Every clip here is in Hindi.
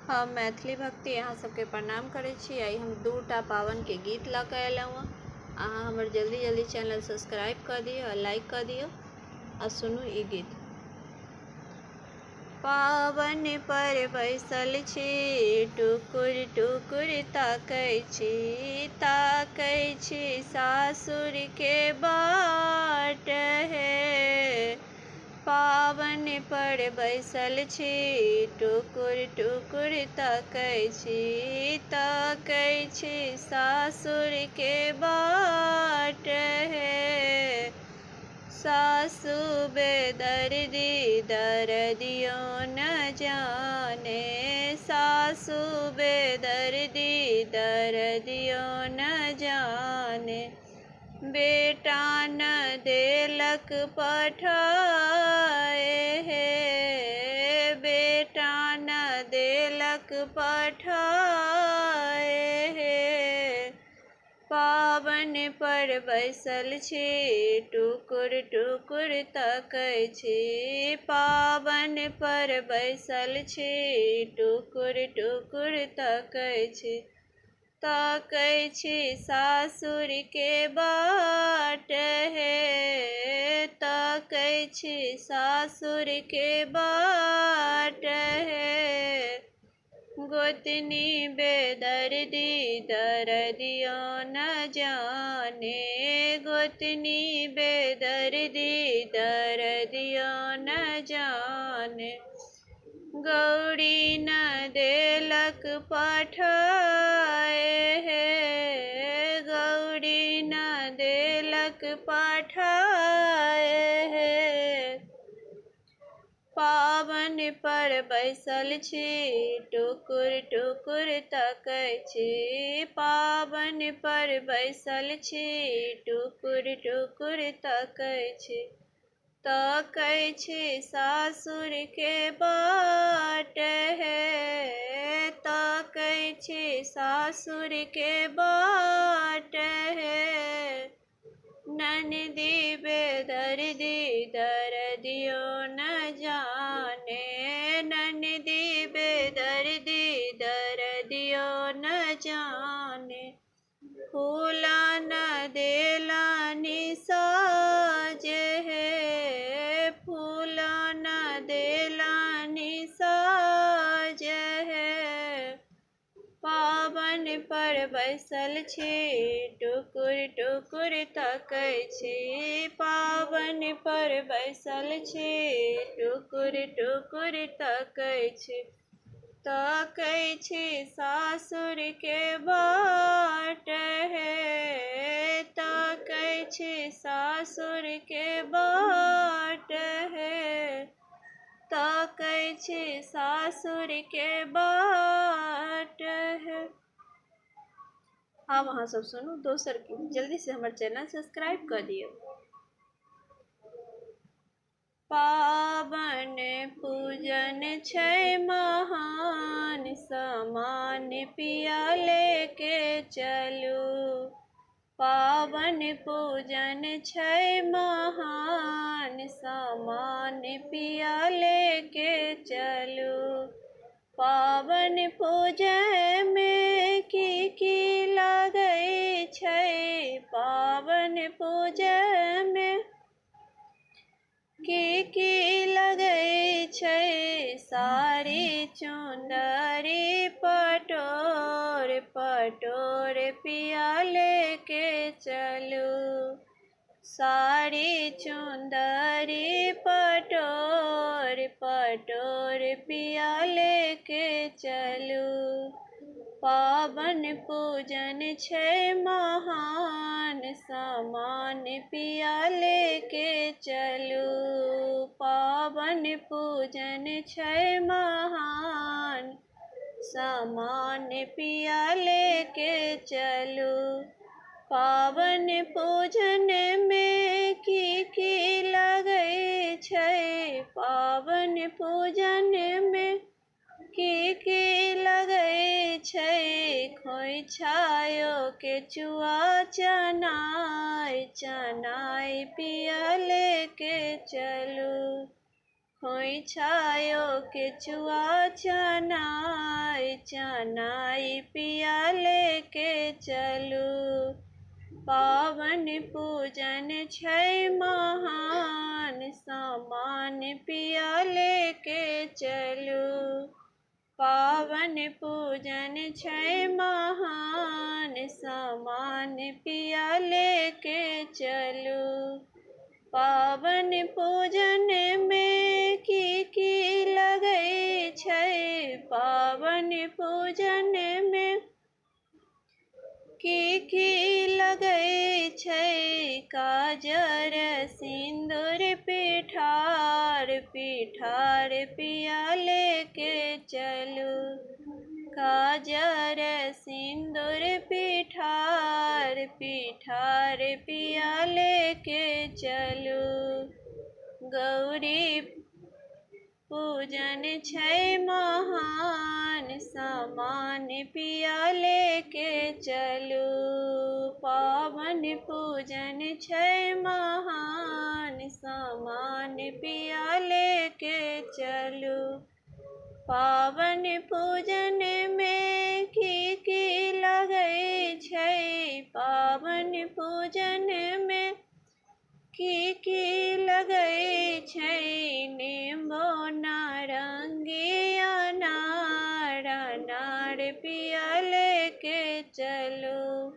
हम मैथिली भक्ति अहाँ सबके प्रणाम करै छी। आई हम दूटा पावन के गीत लऽ कऽ अयलहुँ हँ। अहाँ हमर जल्दी चैनल सब्सक्राइब कऽ दियौ, लाइक कऽ दियौ आ सुनू ई गीत। पावन पर बैसल छी, टुकुर टुकुर ताकै छी सासुर के बाट हे। पावन पर बैसल छी, टुकुर टुकुर ताकै छी सासुर के बाट हे। सासु बेदर्दी दर्दियो न जाने, सासु बेदर्दी दर्दियो न जाने। बेटा न देलक पठाए हे, बेटा न देलक पठाए हे। पावन पर बैसल छी, टुकुर टुकुर ताकै छी। पावन पर बैसल छी, टुकुर टुकुर ताकै छी सासुर के बाट हे। ताकै छी सासुर के बाट हे। गोतनी बेदर्दी दर्दियो न जाने, गोतनी बेदर्दी दर्दियो न जाने। गौरी न देलक पठाए हे, गौरी न देलक पठाए हे। पावन पर बैसल छी, टुकुर टुकुर ताकै छी। पावन पर बैसल छी, टुकुर टुकुर ताकै छी सासुर के बाट हे। ताकै छी सासुर के बाट हे। ननदी बेदर्दी दर्दियो न जाने, ननदी बेदर्दी दर्दियो न जाने। फूला न देलानी साज हे, फूला न देलानी साज हे। पावन पर बैसल छी, टुकुर टुकुर ताकै छी। पावन पर बैसल छी, टुकुर टुकुर ताकै छी सासुर के बाट हे। ताकै छी सासुर के बाट हे। ताकै छी सासुर के बाट है। आब अहाँ सब सुनू दोसर गीत। जल्दी से हमर चैनल सब्सक्राइब कर दियौ। पावन पूजन छै महान, समान पिया लेके चलू। पावन पूजन छै महान, समान पिया लेके चलू। पावन पूजन में की लागै छै, पावन पूजन में की लगै छै। साड़ी चुंदरी पटोर पटोर पिया लेके चलू। साड़ी चुंदरी पटोर पटोर पिया लेके चलू। पावन पूजन छै महान, समान पिया लेके चलू। पावन पूजन छै महान, समान पिया लेके चलू। पावन पूजन में की लगै छै, पावन पूजन में की लगै छै। खोइछायो के चुआ चनाय पिया लेके चलू। खोइछायो के चुआ चनाय चनाई पिया लेके चलू। पावन पूजन छै महान, सामान पिया लेके चलू। पावन पूजन छै महान, सामान पिया लेके चलू। पावन पूजन में की लगै छै, पावन पूजन में की लगै छै, काजर सिंदूर पिठार पिया लेके चलू। काजर सिंदूर पिठार पिया लेके चलू। गौरी पूजन छै महान, सामान पिया लेके चलू। पावन पूजन छै महान, सामान पिया लेके चलू। पावन पूजन में की लगै छै, पावन पूजन में की लगै छै, नींबू नारंगी अनार पिया लेके चलू।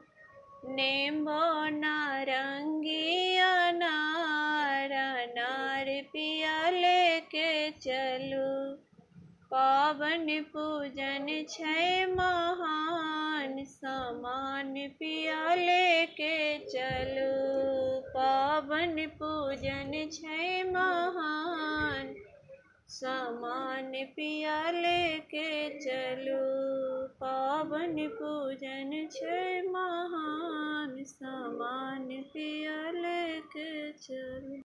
नींबू नारंगी अनार पिया लेके चलू। पावन पूजन छै महान, सामान पिया लेके चलू। पावन पूजन छै महान, सामान पिया लेके चलू। पावन पूजन छै महान, सामान पिया लेके चलू।